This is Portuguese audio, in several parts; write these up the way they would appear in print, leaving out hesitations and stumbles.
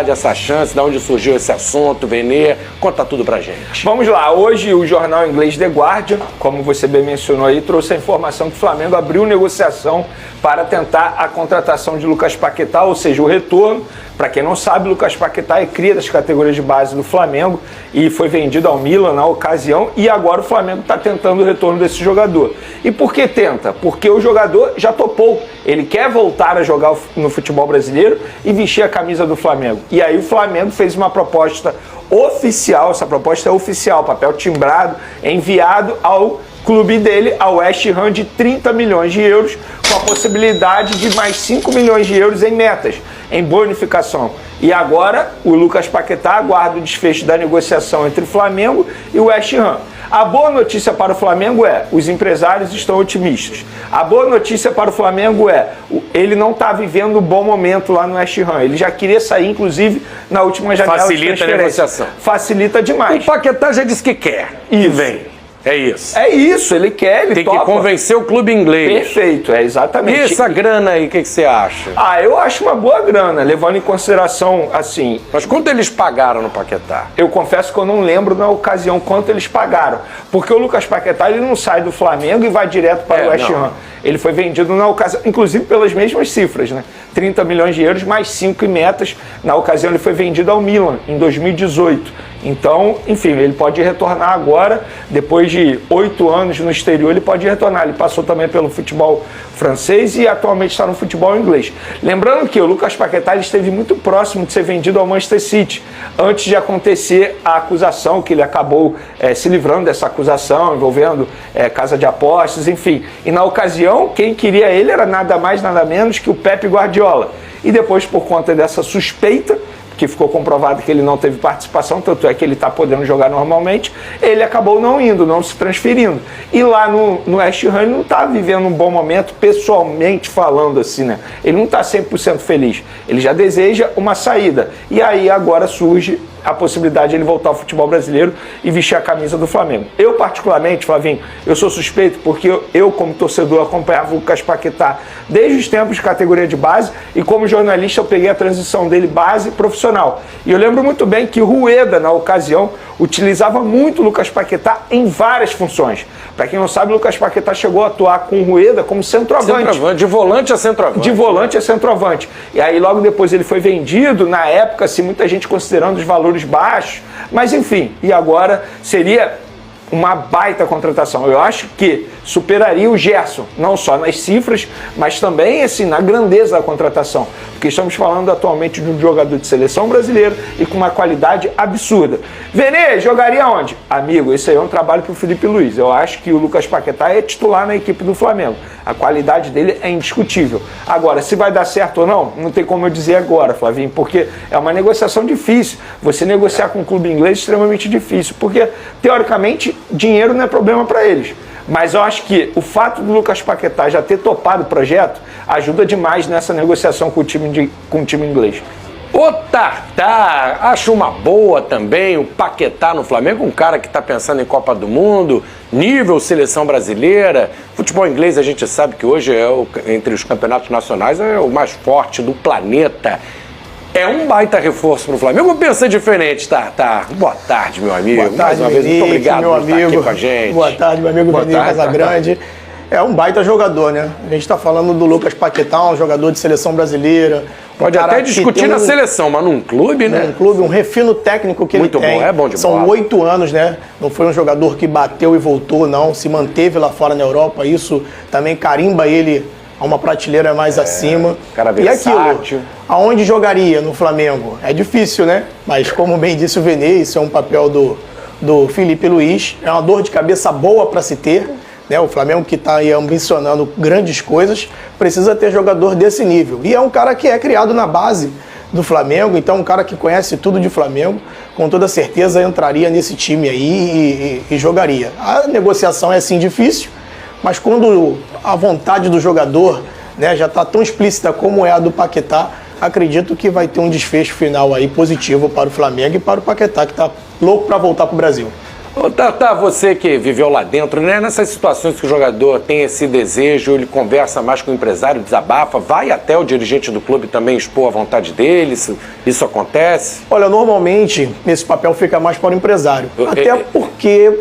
essa chance, de onde surgiu esse assunto, Vene, conta tudo pra gente. Vamos lá, hoje o jornal inglês The Guardian, como você bem mencionou aí, trouxe a informação que o Flamengo abriu negociação para tentar a contratação de Lucas Paquetá, ou seja, o retorno. Para quem não sabe, Lucas Paquetá é cria das categorias de base do Flamengo e foi vendido ao Milan na ocasião, e agora o Flamengo está tentando o retorno desse jogador. E por que tenta? Porque o jogador já topou, ele quer voltar a jogar no futebol brasileiro e vestir a camisa do Flamengo. E aí o Flamengo fez uma proposta oficial, essa proposta é oficial, papel timbrado, enviado ao clube dele, ao West Ham, de 30 milhões de euros, com a possibilidade de mais 5 milhões de euros em metas, em bonificação. E agora o Lucas Paquetá aguarda o desfecho da negociação entre o Flamengo e o West Ham. A boa notícia para o Flamengo é, os empresários estão otimistas. A boa notícia para o Flamengo é, ele não está vivendo um bom momento lá no West Ham. Ele já queria sair, inclusive, na última janela de transferência. Facilita a negociação. Facilita demais. O Paquetá já disse que quer. E vem. É isso. É isso, ele quer, ele tem topa. Que convencer o clube inglês. Perfeito, é exatamente. E essa grana aí, o que você acha? Eu acho uma boa grana, levando em consideração, assim... Mas quanto eles pagaram no Paquetá? Eu confesso que eu não lembro na ocasião quanto eles pagaram. Porque o Lucas Paquetá, ele não sai do Flamengo e vai direto para o West Ham. Ele foi vendido na ocasião, inclusive pelas mesmas cifras, né? 30 milhões de euros mais 5 em metas. Na ocasião ele foi vendido ao Milan, em 2018. Então, enfim, ele pode retornar agora, depois de 8 anos no exterior, ele pode retornar. Ele passou também pelo futebol francês e atualmente está no futebol inglês. Lembrando que o Lucas Paquetá ele esteve muito próximo de ser vendido ao Manchester City, antes de acontecer a acusação, que ele acabou se livrando dessa acusação, envolvendo casa de apostas, enfim. E na ocasião, quem queria ele era nada mais, nada menos que o Pep Guardiola. E depois, por conta dessa suspeita, que ficou comprovado que ele não teve participação, tanto é que ele está podendo jogar normalmente, ele acabou não indo, não se transferindo. E lá no West Ham ele não está vivendo um bom momento, pessoalmente falando assim, né? Ele não está 100% feliz, ele já deseja uma saída. E aí agora surge a possibilidade de ele voltar ao futebol brasileiro e vestir a camisa do Flamengo. Eu, particularmente, Flavinho, eu sou suspeito porque eu como torcedor, acompanhava o Lucas Paquetá desde os tempos de categoria de base e como jornalista eu peguei a transição dele base profissional. E eu lembro muito bem que o Rueda, na ocasião, utilizava muito o Lucas Paquetá em várias funções. Para quem não sabe, o Lucas Paquetá chegou a atuar com o Rueda como centroavante. De volante a centroavante. De volante a centroavante. E aí logo depois ele foi vendido, na época, assim, muita gente considerando os valores baixos, mas enfim, e agora seria uma baita contratação. Eu acho que superaria o Gerson, não só nas cifras, mas também assim, na grandeza da contratação. Porque estamos falando atualmente de um jogador de seleção brasileira e com uma qualidade absurda. Vene, jogaria onde? Amigo, esse aí é um trabalho para o Felipe Luiz. Eu acho que o Lucas Paquetá é titular na equipe do Flamengo. A qualidade dele é indiscutível. Agora, se vai dar certo ou não, não tem como eu dizer agora, Flavinho, porque é uma negociação difícil. Você negociar com um clube inglês é extremamente difícil, porque, teoricamente, dinheiro não é problema para eles. Mas eu acho que o fato do Lucas Paquetá já ter topado o projeto ajuda demais nessa negociação com o time inglês. O Tartar, acho uma boa também o Paquetá no Flamengo, um cara que está pensando em Copa do Mundo, nível seleção brasileira. Futebol inglês a gente sabe que hoje entre os campeonatos nacionais é o mais forte do planeta. É um baita reforço para o Flamengo. Vou pensar diferente, Tartar. Boa tarde, meu amigo. Boa tarde, mais uma vez, muito obrigado meu por estar aqui com a gente. Boa tarde, meu amigo Vene Casagrande. É um baita jogador, né? A gente está falando do Lucas Paquetá, um jogador de seleção brasileira. Pode até discutir na seleção, mas num clube, né? Num clube, um refino técnico que muito ele tem. Muito bom, é bom de bola. São 8 anos, né? Não foi um jogador que bateu e voltou, não. Se manteve lá fora na Europa. Isso também carimba ele a uma prateleira mais acima. Cara versátil. E aquilo, aonde jogaria no Flamengo? É difícil, né? Mas como bem disse o Vene, isso é um papel do Felipe Luiz. É uma dor de cabeça boa para se ter. Né, o Flamengo que está aí ambicionando grandes coisas, precisa ter jogador desse nível. E é um cara que é criado na base do Flamengo, então um cara que conhece tudo de Flamengo, com toda certeza entraria nesse time aí e jogaria. A negociação é assim difícil, mas quando a vontade do jogador, né, já está tão explícita como é a do Paquetá, acredito que vai ter um desfecho final aí positivo para o Flamengo e para o Paquetá, que está louco para voltar para o Brasil. Ô, Tata, você que viveu lá dentro, né? Nessas situações que o jogador tem esse desejo, ele conversa mais com o empresário, desabafa, vai até o dirigente do clube também expor a vontade dele, isso acontece? Olha, normalmente esse papel fica mais para o empresário, até porque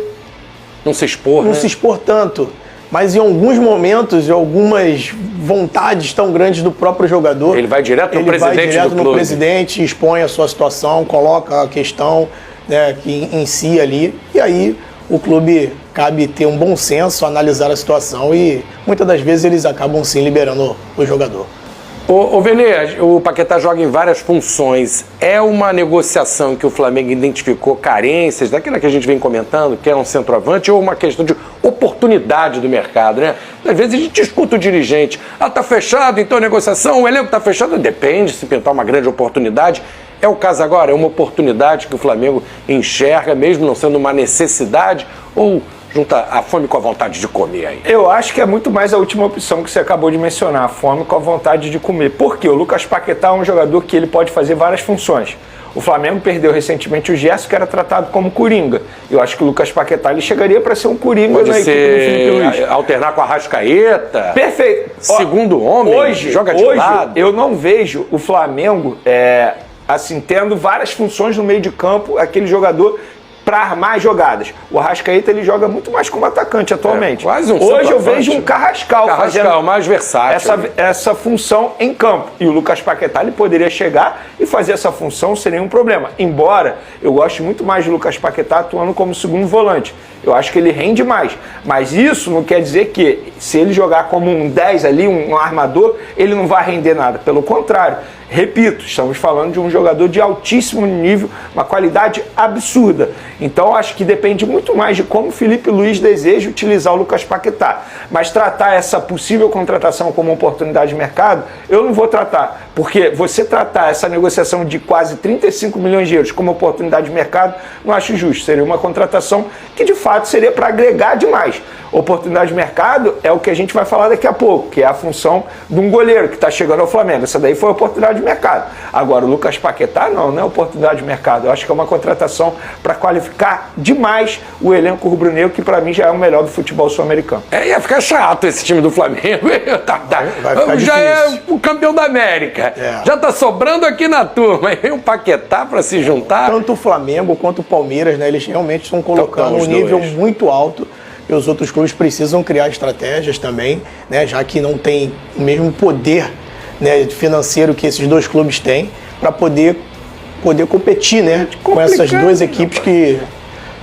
não se expor, não se expor tanto. Mas em alguns momentos, algumas vontades tão grandes do próprio jogador, ele vai direto no presidente do clube. Ele vai direto no presidente, expõe a sua situação, coloca a questão, né, em si ali, e aí o clube cabe ter um bom senso, analisar a situação e muitas das vezes eles acabam sim liberando o jogador. Ô Vene, o Paquetá joga em várias funções. É uma negociação que o Flamengo identificou carências, daquilo que a gente vem comentando, que é um centroavante, ou uma questão de oportunidade do mercado, né? Às vezes a gente escuta o dirigente, tá fechado, então a negociação, o elenco tá fechado, depende se pintar uma grande oportunidade. É o caso agora, é uma oportunidade que o Flamengo enxerga, mesmo não sendo uma necessidade, ou junta a fome com a vontade de comer aí? Eu acho que é muito mais a última opção que você acabou de mencionar, a fome com a vontade de comer. Por quê? O Lucas Paquetá é um jogador que ele pode fazer várias funções. O Flamengo perdeu recentemente o Gerson, que era tratado como coringa. Eu acho que o Lucas Paquetá ele chegaria para ser um coringa pode na equipe do Felipe Luiz. Alternar com a Arrascaeta. Perfeito. Segundo homem, hoje, joga de lado. Eu não vejo o Flamengo assim, tendo várias funções no meio de campo, aquele jogador para armar jogadas. O Arrascaeta ele joga muito mais como atacante atualmente. Quase um hoje eu vejo um Carrascal fazendo mais versátil. Essa função em campo. E o Lucas Paquetá ele poderia chegar e fazer essa função sem nenhum problema. Embora eu goste muito mais do Lucas Paquetá atuando como segundo volante. Eu acho que ele rende mais. Mas isso não quer dizer que se ele jogar como um 10 ali, um armador, ele não vai render nada. Pelo contrário. Repito, estamos falando de um jogador de altíssimo nível, uma qualidade absurda. Então, acho que depende muito mais de como o Felipe Luiz deseja utilizar o Lucas Paquetá. Mas tratar essa possível contratação como oportunidade de mercado, eu não vou tratar. Porque você tratar essa negociação de quase 35 milhões de euros como oportunidade de mercado, não acho justo. Seria uma contratação que, de fato, seria para agregar demais. Oportunidade de mercado é o que a gente vai falar daqui a pouco, que é a função de um goleiro que está chegando ao Flamengo. Essa daí foi a oportunidade de mercado. Agora, o Lucas Paquetá não é oportunidade de mercado. Eu acho que é uma contratação para qualificar demais o elenco rubro-negro, que para mim já é o melhor do futebol sul-americano. Ia ficar chato esse time do Flamengo. Vai ficar já difícil. É o campeão da América. Já está sobrando aqui na turma. E o Paquetá para se juntar. Tanto o Flamengo quanto o Palmeiras, né, eles realmente estão colocando um nível muito alto. E os outros clubes precisam criar estratégias também, né, já que não tem o mesmo poder, né, financeiro que esses dois clubes têm, para poder competir, né, com essas duas equipes que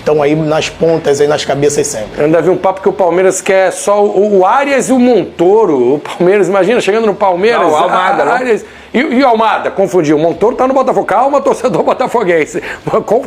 estão aí nas pontas, aí nas cabeças sempre. Eu ainda vi um papo que o Palmeiras quer só o Arias e o Montoro. O Palmeiras, imagina, chegando no Palmeiras. Não, o Almada, Arias, e o Almada, confundiu. O Montoro tá no Botafogo. Calma, torcedor botafoguense.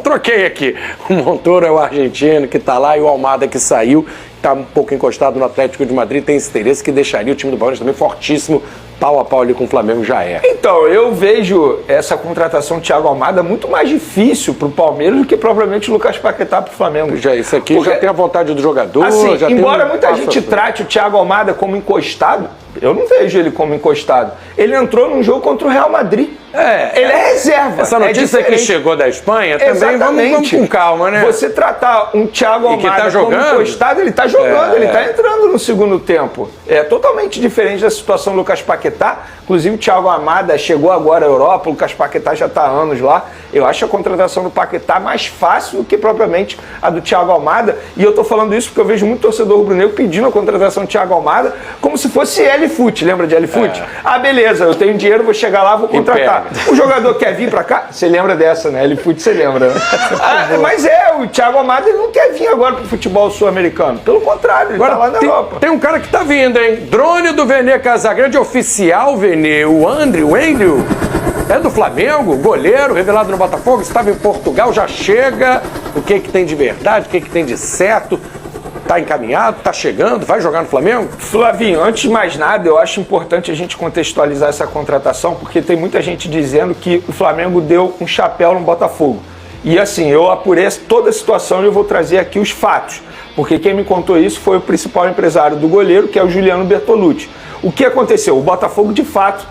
Troquei aqui. O Montoro é o argentino que tá lá e o Almada que saiu. Tá um pouco encostado no Atlético de Madrid. Tem esse interesse que deixaria o time do Palmeiras também fortíssimo. Pau a pau ali com o Flamengo já é. Então, eu vejo essa contratação do Thiago Almada muito mais difícil pro Palmeiras do que propriamente o Lucas Paquetá pro Flamengo. Isso aqui porque, já tem a vontade do jogador. Assim, já embora muita gente trate o Thiago Almada como encostado, eu não vejo ele como encostado. Ele entrou num jogo contra o Real Madrid. Ele é reserva. Essa notícia que chegou da Espanha também, vamos com calma, né? Você tratar um Thiago Almada como encostado, ele tá jogando, ele tá entrando no segundo tempo. É totalmente diferente da situação do Lucas Paquetá. Inclusive o Thiago Almada chegou agora à Europa, o Lucas Paquetá já está há anos lá. Eu acho a contratação do Paquetá mais fácil do que propriamente a do Thiago Almada. E eu tô falando isso porque eu vejo muito torcedor rubro-negro pedindo a contratação do Thiago Almada como se fosse L-Foot. Lembra de L-Foot? Beleza, eu tenho dinheiro, vou chegar lá, vou contratar. O jogador quer vir pra cá? Você lembra dessa, né? L-Foot, você lembra. Mas o Thiago Almada ele não quer vir agora pro futebol sul-americano. Pelo contrário, ele agora, tá lá na Europa. Tem um cara que tá vindo, hein? Drone do Vene Casagrande, oficial, Vene. O Andrew, é do Flamengo, goleiro, revelado no Botafogo, estava em Portugal, já chega. O que tem de verdade, o que tem de certo? Tá encaminhado, tá chegando, vai jogar no Flamengo? Flavinho, antes de mais nada, eu acho importante a gente contextualizar essa contratação, porque tem muita gente dizendo que o Flamengo deu um chapéu no Botafogo. E assim, eu apurei toda a situação e eu vou trazer aqui os fatos. Porque quem me contou isso foi o principal empresário do goleiro, que é o Juliano Bertolucci. O que aconteceu? O Botafogo, de fato,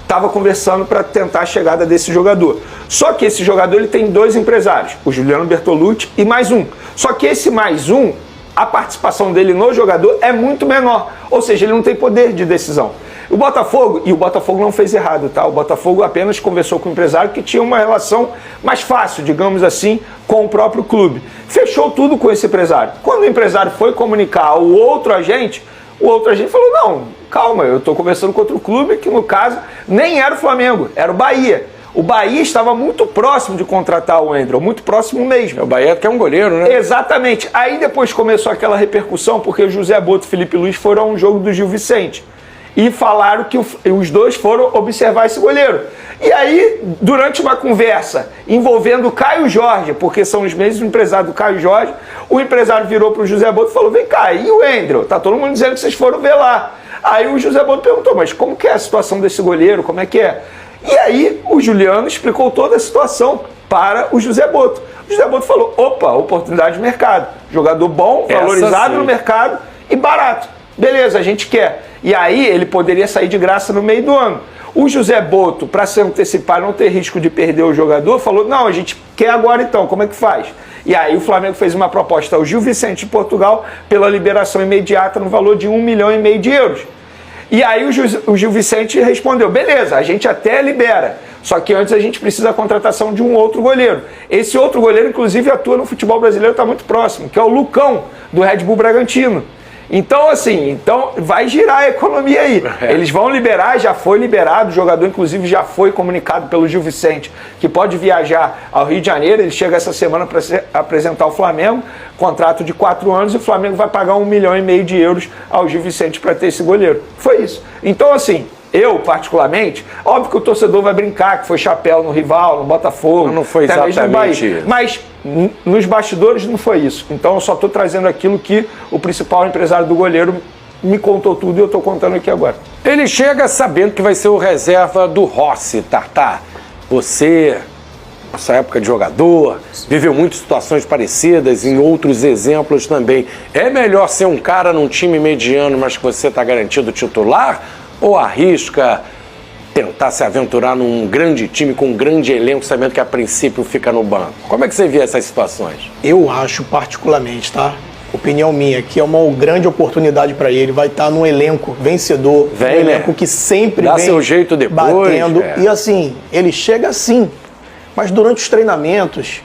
estava conversando para tentar a chegada desse jogador. Só que esse jogador ele tem 2 empresários, o Juliano Bertolucci e mais um. Só que esse mais um, a participação dele no jogador é muito menor, ou seja, ele não tem poder de decisão. O Botafogo não fez errado, tá? O Botafogo apenas conversou com o empresário que tinha uma relação mais fácil, digamos assim, com o próprio clube. Fechou tudo com esse empresário. Quando o empresário foi comunicar ao outro agente, o outro agente falou, não, calma, eu estou conversando com outro clube, que no caso nem era o Flamengo, era o Bahia. O Bahia estava muito próximo de contratar o Wendel, muito próximo mesmo. O Bahia que é um goleiro, né? Exatamente. Aí depois começou aquela repercussão, porque o José Boto e o Felipe Luiz foram a um jogo do Gil Vicente. E falaram que os dois foram observar esse goleiro. E aí, durante uma conversa envolvendo o Caio Jorge, porque são os mesmos empresários do Caio Jorge, o empresário virou para o José Boto e falou, vem cá, e o Wendel? Tá todo mundo dizendo que vocês foram ver lá. Aí o José Boto perguntou, mas como que é a situação desse goleiro? Como é que é? E aí o Juliano explicou toda a situação para o José Boto. O José Boto falou, opa, oportunidade de mercado. Jogador bom, valorizado no mercado e barato. Beleza, a gente quer. E aí ele poderia sair de graça no meio do ano. O José Boto, para se antecipar, não ter risco de perder o jogador, falou, não, a gente quer agora então, como é que faz? E aí o Flamengo fez uma proposta ao Gil Vicente de Portugal pela liberação imediata no valor de 1,5 milhão de euros. E aí o Gil Vicente respondeu, beleza, a gente até libera, só que antes a gente precisa da contratação de um outro goleiro. Esse outro goleiro, inclusive, atua no futebol brasileiro, está muito próximo, que é o Lucão, do Red Bull Bragantino. Então, assim, vai girar a economia aí. Eles vão liberar, já foi liberado, o jogador, inclusive, já foi comunicado pelo Gil Vicente, que pode viajar ao Rio de Janeiro, ele chega essa semana para apresentar o Flamengo, contrato de 4 anos, e o Flamengo vai pagar 1,5 milhão de euros ao Gil Vicente para ter esse goleiro. Foi isso. Então, assim, eu, particularmente, óbvio que o torcedor vai brincar que foi chapéu no rival, no Botafogo, não foi exatamente isso. Mas nos bastidores não foi isso. Então eu só estou trazendo aquilo que o principal empresário do goleiro me contou tudo e eu estou contando aqui agora. Ele chega sabendo que vai ser o reserva do Rossi, Tartar. Você, nessa época de jogador, viveu muitas situações parecidas, em outros exemplos também. É melhor ser um cara num time mediano, mas que você está garantido titular? Ou arrisca tentar se aventurar num grande time com um grande elenco, sabendo que a princípio fica no banco? Como é que você vê essas situações? Eu acho particularmente, tá? Opinião minha, que é uma grande oportunidade para ele. Vai estar num elenco vencedor, um elenco que sempre dá vem seu jeito depois, batendo. E assim, ele chega assim, mas durante os treinamentos,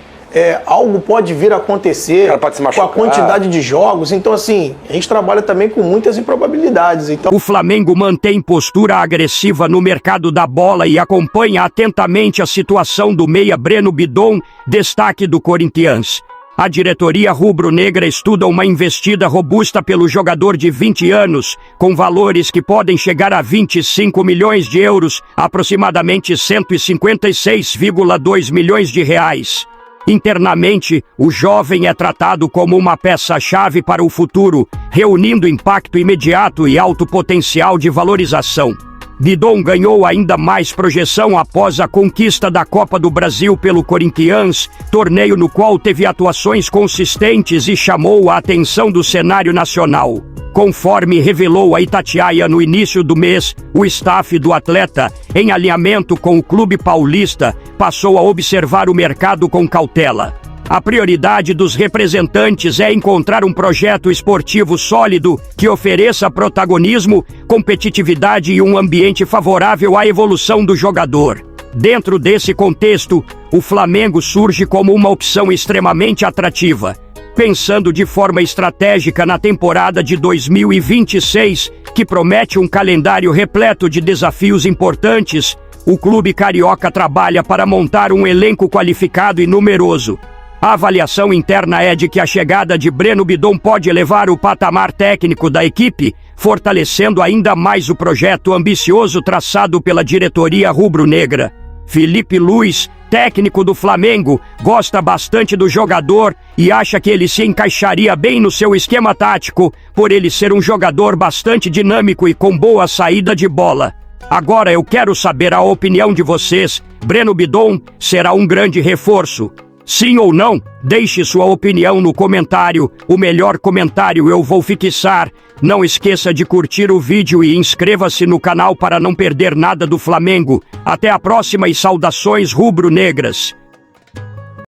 algo pode vir a acontecer pode se com a quantidade de jogos. Então, assim, a gente trabalha também com muitas improbabilidades. Então... O Flamengo mantém postura agressiva no mercado da bola e acompanha atentamente a situação do meia Breno Bidon, destaque do Corinthians. A diretoria rubro-negra estuda uma investida robusta pelo jogador de 20 anos, com valores que podem chegar a 25 milhões de euros, aproximadamente 156,2 milhões de reais. Internamente, o jovem é tratado como uma peça-chave para o futuro, reunindo impacto imediato e alto potencial de valorização. Bidon ganhou ainda mais projeção após a conquista da Copa do Brasil pelo Corinthians, torneio no qual teve atuações consistentes e chamou a atenção do cenário nacional. Conforme revelou a Itatiaia no início do mês, o staff do atleta, em alinhamento com o clube paulista, passou a observar o mercado com cautela. A prioridade dos representantes é encontrar um projeto esportivo sólido que ofereça protagonismo, competitividade e um ambiente favorável à evolução do jogador. Dentro desse contexto, o Flamengo surge como uma opção extremamente atrativa. Pensando de forma estratégica na temporada de 2026, que promete um calendário repleto de desafios importantes, o clube carioca trabalha para montar um elenco qualificado e numeroso. A avaliação interna é de que a chegada de Breno Bidon pode elevar o patamar técnico da equipe, fortalecendo ainda mais o projeto ambicioso traçado pela diretoria rubro-negra. Felipe Luiz, técnico do Flamengo, gosta bastante do jogador e acha que ele se encaixaria bem no seu esquema tático, por ele ser um jogador bastante dinâmico e com boa saída de bola. Agora eu quero saber a opinião de vocês. Breno Bidon será um grande reforço? Sim ou não? Deixe sua opinião no comentário. O melhor comentário eu vou fixar. Não esqueça de curtir o vídeo e inscreva-se no canal para não perder nada do Flamengo. Até a próxima e saudações rubro-negras.